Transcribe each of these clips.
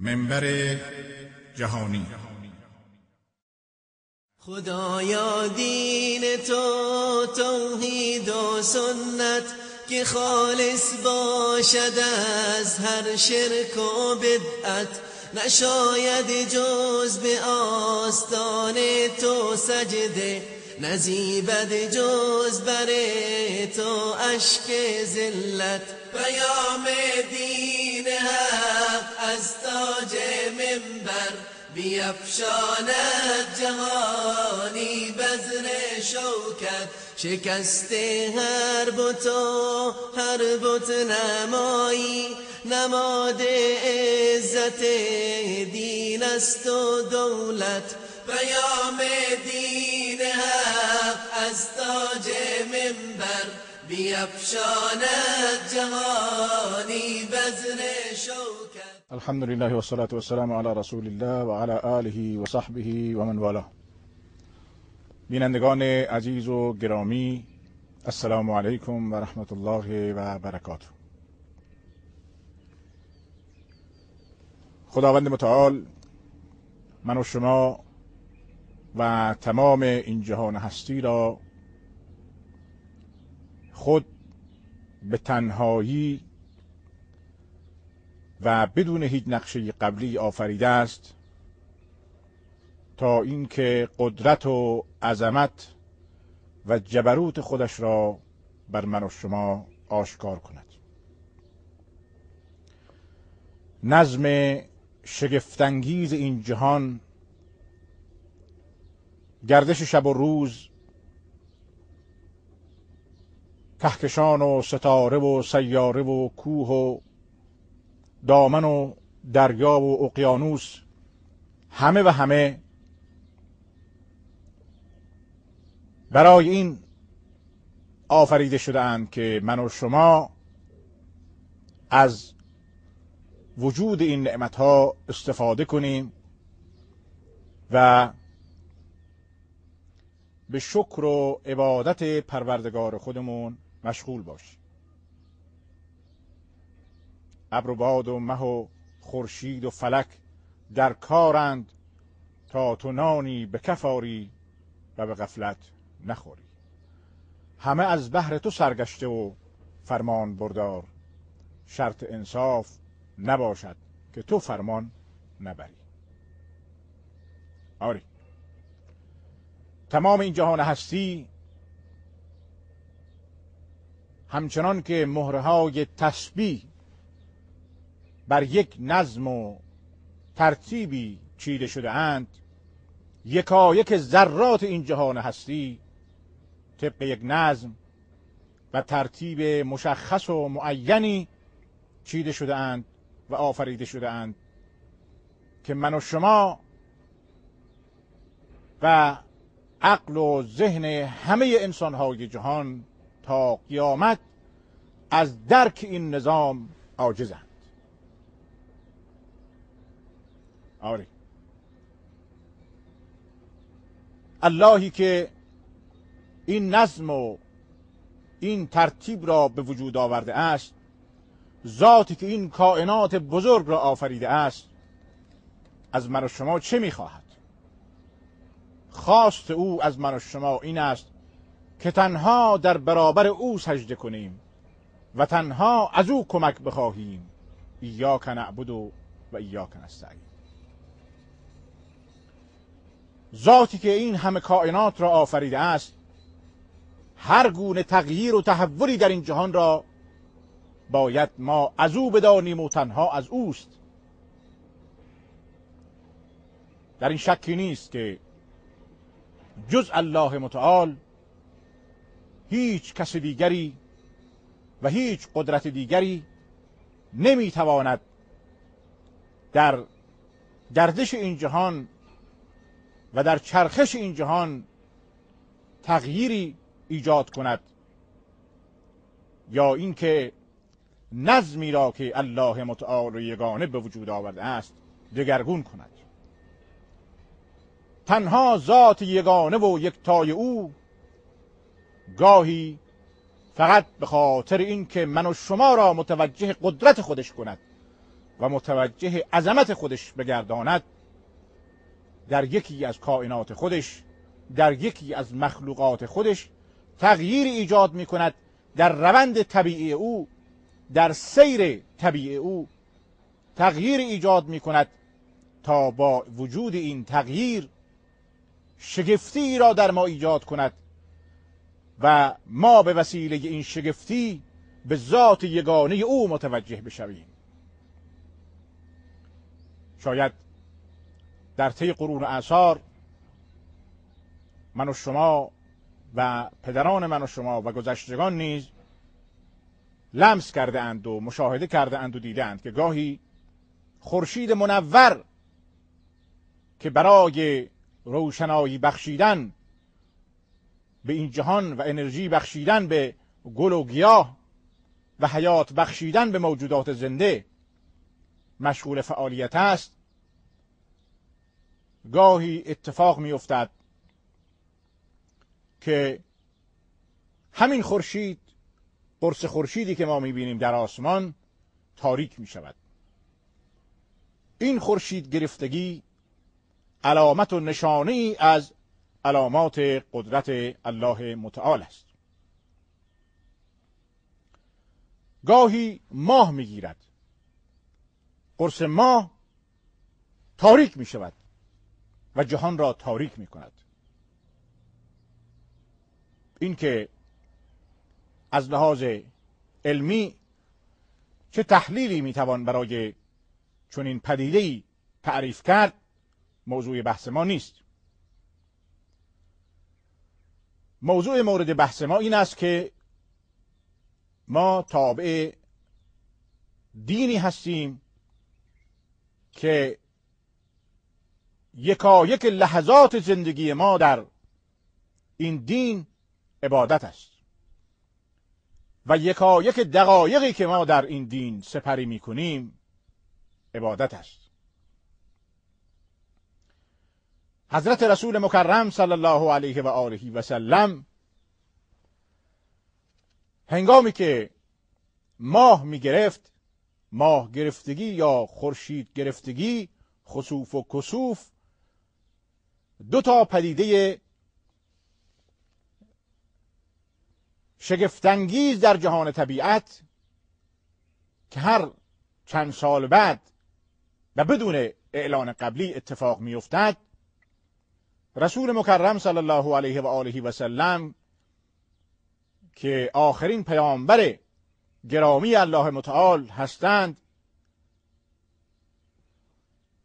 منبر جهانی. خدایا دین تو توحید و سنت که خالص باشد از هر شرک و بدعت، نشاید جز به آستان تو سجده، نزیبد جز بر تو اشک ذلت. پیام دین حق از تاج منبر بیفشاند جهانی بذر شوکت. شکست هر بت و هر بت نمایی نماد عزت دین است و دولت. پیام دین حق از تاج منبر بیفشاند جهانی بذر شوکت. الحمد لله والصلاة والسلام علی رسول الله و علی آله و صحبه و من والاه. بینندگان عزیز و گرامی، السلام علیکم و رحمت الله و برکاته. خداوند متعال من و شما و تمام این جهان هستی را خود به تنهایی و بدون هیچ نقشه قبلی آفریده است تا اینکه قدرت و عظمت و جبروت خودش را بر من و شما آشکار کند. نظم شگفت‌انگیز این جهان، گردش شب و روز، کهکشان و ستاره و سیاره و کوه و دامن و دریا و اقیانوس، همه و همه برای این آفریده شده اند که من و شما از وجود این نعمتها استفاده کنیم و به شکر و عبادت پروردگار خودمون مشغول باشیم. ابر و باد و مه و خورشید و فلک در کارند تا تو نانی به کف آری و به غفلت نخوری. همه از بهر تو سرگشته و فرمان بردار، شرط انصاف نباشد که تو فرمان نبری. آری، تمام این جهان هستی همچنان که مهرهای تسبیح بر یک نظم و ترتیبی چیده شده اند، یکایک ذرات این جهان هستی طبق یک نظم و ترتیب مشخص و معینی چیده شده اند و آفریده شده اند که من و شما و عقل و ذهن همه انسانهای جهان تا قیامت از درک این نظام عاجزند. آری، اللهی که این نظم و این ترتیب را به وجود آورده است، ذاتی که این کائنات بزرگ را آفریده است، از من و شما چه می‌خواهد؟ خواست او از من و شما این است که تنها در برابر او سجده کنیم و تنها از او کمک بخواهیم. ایاک نعبد و ایاک نستعین. ذاتی که این همه کائنات را آفریده است، هر گونه تغییر و تحولی در این جهان را باید ما از او بدانیم و تنها از اوست. در این شکی نیست که جز الله متعال هیچ کس دیگری و هیچ قدرت دیگری نمیتواند در گردش این جهان و در چرخش این جهان تغییری ایجاد کند یا اینکه نظمی را که الله متعال و یگانه به وجود آورده است دگرگون کند. تنها ذات یگانه و یکتای او گاهی فقط به خاطر این که من و شما را متوجه قدرت خودش کند و متوجه عظمت خودش بگرداند، در یکی از کائنات خودش، در یکی از مخلوقات خودش تغییر ایجاد می کند در روند طبیعی او، در سیر طبیعی او تغییر ایجاد می کند تا با وجود این تغییر شگفتی را در ما ایجاد کند و ما به وسیله این شگفتی به ذات یگانه او متوجه بشویم. شاید در طی قرون اعصار من و شما و پدران من و شما و گذشتگان نیز لمس کرده اند و مشاهده کرده اند و دیده اند که گاهی خورشید منور که برای روشنایی بخشیدن به این جهان و انرژی بخشیدن به گل و گیاه و حیات بخشیدن به موجودات زنده مشغول فعالیت است، گاهی اتفاق می افتد که همین خورشید، قرص خورشیدی که ما می بینیم در آسمان، تاریک می شود. این خورشید گرفتگی علامت و نشانی از علامات قدرت الله متعال است. گاهی ماه می گیرد، قرص ماه تاریک می شود و جهان را تاریک می کند. این که از لحاظ علمی چه تحلیلی می توان برای چنین پدیده‌ای تعریف کرد موضوع بحث ما نیست. موضوع مورد بحث ما این است که ما تابع دینی هستیم که یکایک لحظات زندگی ما در این دین عبادت است و یکایک دقایقی که ما در این دین سپری می کنیم عبادت است. حضرت رسول مکرم صلی الله علیه و آله و سلم هنگامی که ماه می گرفت، ماه گرفتگی یا خورشید گرفتگی، خسوف و کسوف، دو تا پدیده شگفت‌انگیز در جهان طبیعت که هر چند سال بعد و بدون اعلان قبلی اتفاق می افتد، رسول مکرم صلی الله علیه و آله و سلم که آخرین پیامبر گرامی الله متعال هستند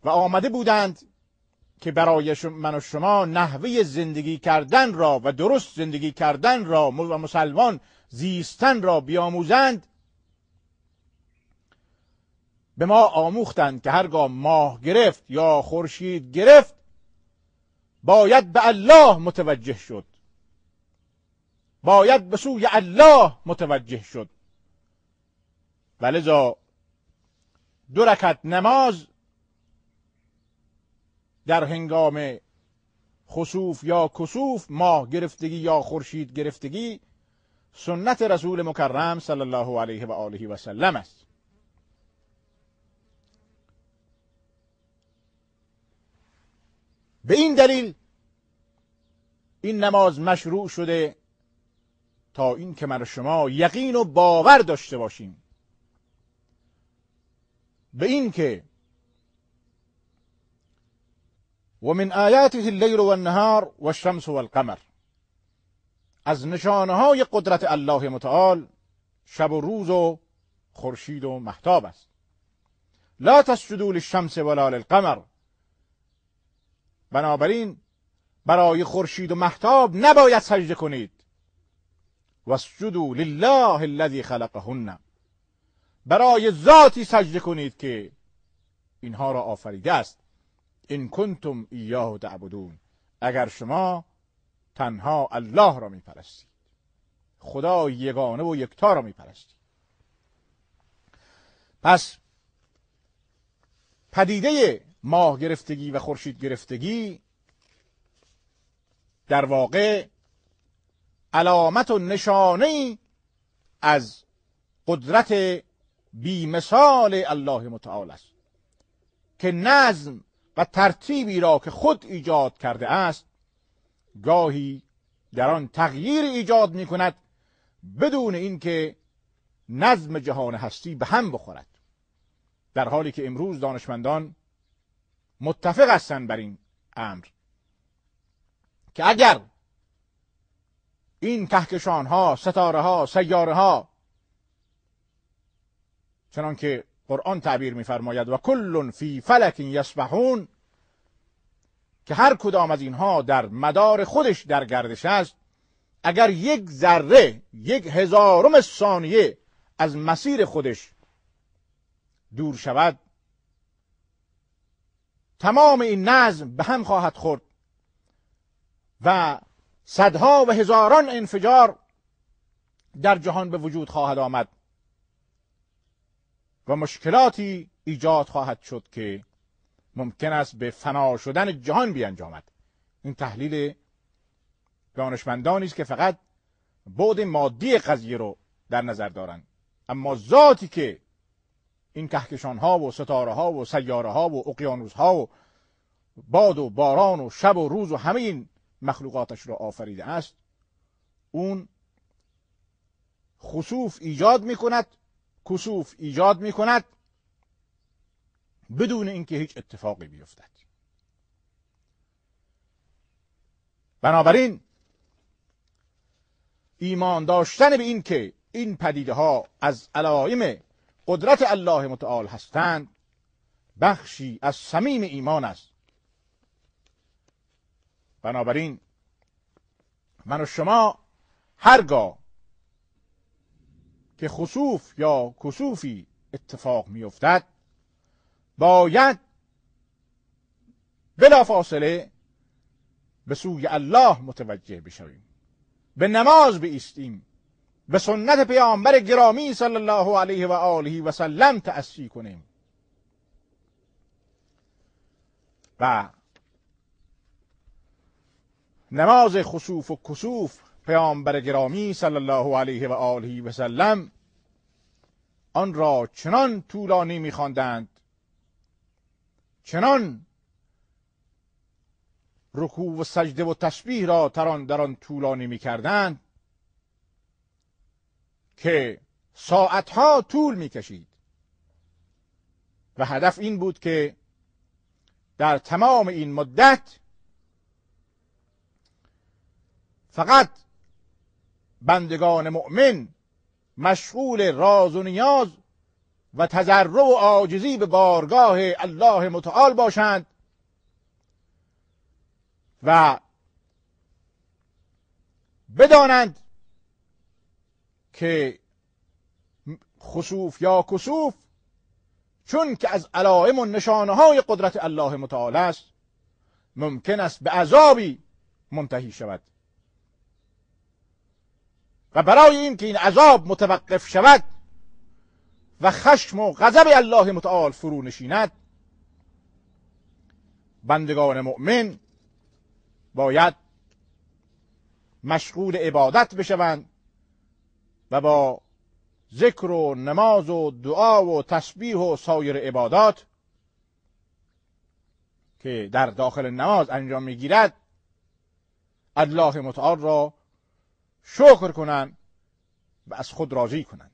و آمده بودند که برای من و شما نحوه زندگی کردن را و درست زندگی کردن را و مسلمان زیستن را بیاموزند، به ما آموختند که هرگاه ماه گرفت یا خورشید گرفت باید به الله متوجه شد، باید به سوی الله متوجه شد. ولذا 2 رکعت نماز در هنگام خسوف یا کسوف، ماه گرفتگی یا خورشید گرفتگی، سنت رسول مکرم صلی الله علیه و آله و سلم است. به این دلیل این نماز مشروع شده تا این که من شما یقین و باور داشته باشیم به این که و من آیاته اللیل و النهار و الشمس و القمر، از نشانه های قدرت الله متعال شب و روز و خورشید و مهتاب است. لا تسجدوا للشمس ولا للقمر، بنابراین برای خورشید و مهتاب نباید سجده کنید. واسجدوا لله الذی خلقهن، برای ذاتی سجده کنید که اینها را آفریده است. ان کنتم ایاه تعبدون، اگر شما تنها الله را میپرستید، خدا یگانه و یکتا را میپرستید. پس پدیده ماه گرفتگی و خورشید گرفتگی در واقع علامت و نشانه‌ای از قدرت بی مثال الله متعال است که نظم و ترتیبی را که خود ایجاد کرده است گاهی در آن تغییر ایجاد می کند بدون اینکه نظم جهان هستی به هم بخورد، در حالی که امروز دانشمندان متفق هستند بر این امر که اگر این کهکشان ها، ستاره ها، سیاره ها چنان که قرآن تعبیر می‌فرماید و کل فی فلک یسبحون، که هر کدام از اینها در مدار خودش در گردش است، اگر یک ذره 1/1000 ثانیه از مسیر خودش دور شود تمام این نظم به هم خواهد خورد و صدها و هزاران انفجار در جهان به وجود خواهد آمد و مشکلاتی ایجاد خواهد شد که ممکن است به فنا شدن جهان بیانجامد. این تحلیل دانشمندانی است که فقط بعد مادی قضیه رو در نظر دارند، اما ذاتی که این کهکشان ها و ستاره ها و سیاره ها و اقیانوس ها و باد و باران و شب و روز و همه این مخلوقاتش را آفریده است، اون خسوف ایجاد می کند، کسوف ایجاد می کند بدون اینکه هیچ اتفاقی بیفتد. بنابراین ایمان داشتن به این که این پدیده ها از علائم قدرت الله متعال هستند بخشی از صمیم ایمان است. بنابراین من و شما هرگاه که خسوف یا کسوفی اتفاق میافتد باید بلافاصله به سوی الله متوجه بشویم، به نماز بایستیم، به سنت پیامبر گرامی صلی الله علیه و آله و سلم تأسی کنیم و نماز خسوف و کسوف پیامبر گرامی صلی الله علیه و آله و سلم آن را چنان طولانی می‌خواندند، چنان رکوع و سجده و تسبیح را در آن طولانی می‌کردند که ساعتها طول می‌کشید و هدف این بود که در تمام این مدت فقط بندگان مؤمن مشغول راز و نیاز و تضرع و عاجزی به بارگاه الله متعال باشند و بدانند که خسوف یا کسوف چون که از علائم و نشانه های قدرت الله متعال است ممکن است به عذابی منتهی شود و برای این که این عذاب متوقف شود و خشم و غضب الله متعال فرو نشیند بندگان مؤمن باید مشغول عبادت بشوند و با ذکر و نماز و دعا و تسبیح و سایر عبادات که در داخل نماز انجام میگیرد الله متعال را شکر کنند و از خود راضی کنند.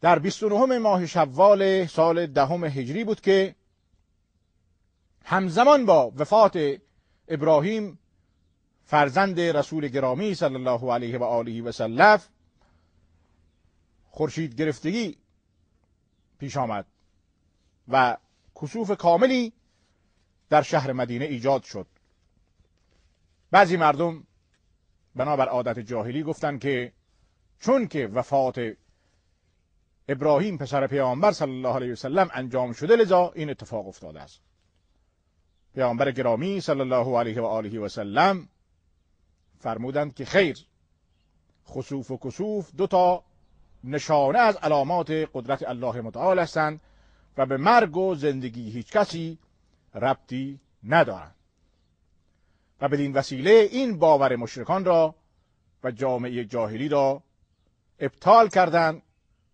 در 29 ماه شوال سال 10 هجری بود که همزمان با وفات ابراهیم فرزند رسول گرامی صلی الله علیه و آله و سلم خورشید گرفتگی پیش آمد و کسوف کاملی در شهر مدینه ایجاد شد. بعضی مردم بنابر عادت جاهلی گفتند که چون که وفات ابراهیم پسر پیامبر صلی الله علیه و سلم انجام شده لذا این اتفاق افتاده است. پیامبر گرامی صلی الله علیه و آله و سلم فرمودند که خیر، خسوف و کسوف 2 نشانه از علامات قدرت الله متعال هستند و به مرگ و زندگی هیچ کسی ربطی ندارند و بدین وسیله این باور مشرکان را و جامعه جاهلی را ابطال کردند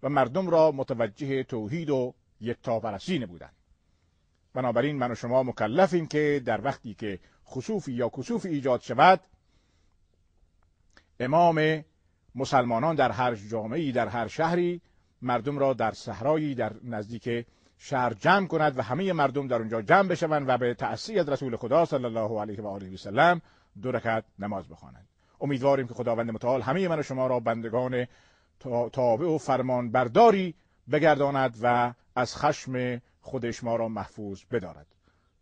و مردم را متوجه توحید و یکتاپرستی نمودند. بنابراین من و شما مکلفیم که در وقتی که خسوفی یا کسوفی ایجاد شود، امام مسلمانان در هر جامعه‌ای، در هر شهری، مردم را در صحرایی در نزدیک شهر جمع کند و همه مردم در اونجا جمع بشوند و به تأسی از رسول خدا صلی الله علیه و آله و سلم 2 رکعت نماز بخوانند. امیدواریم که خداوند متعال همه من و شما را بندگان تابع و فرمان برداری بگرداند و از خشم خودش ما را محفوظ بدارد.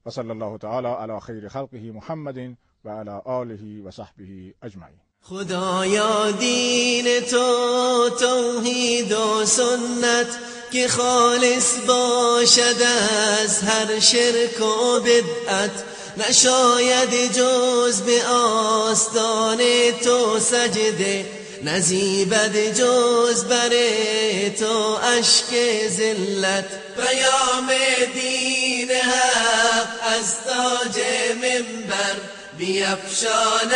و صلی الله تعالی علی خیر خلقه محمد و علی آله و صحبه اجمعین. خدایا دین تو توحید و سنت که خالص باشد از هر شرک و بدعت، نشاید جز به آستان تو سجده، نزیبد جز بر تو اشک ذلت. پیام دین حق از تاج منبر بیفشاند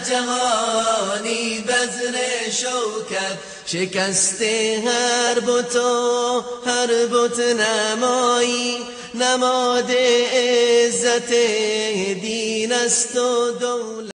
جهانی بذر شوکت، شکست هر بت و هر بت نمایی، نماد عزت دین است و دولت.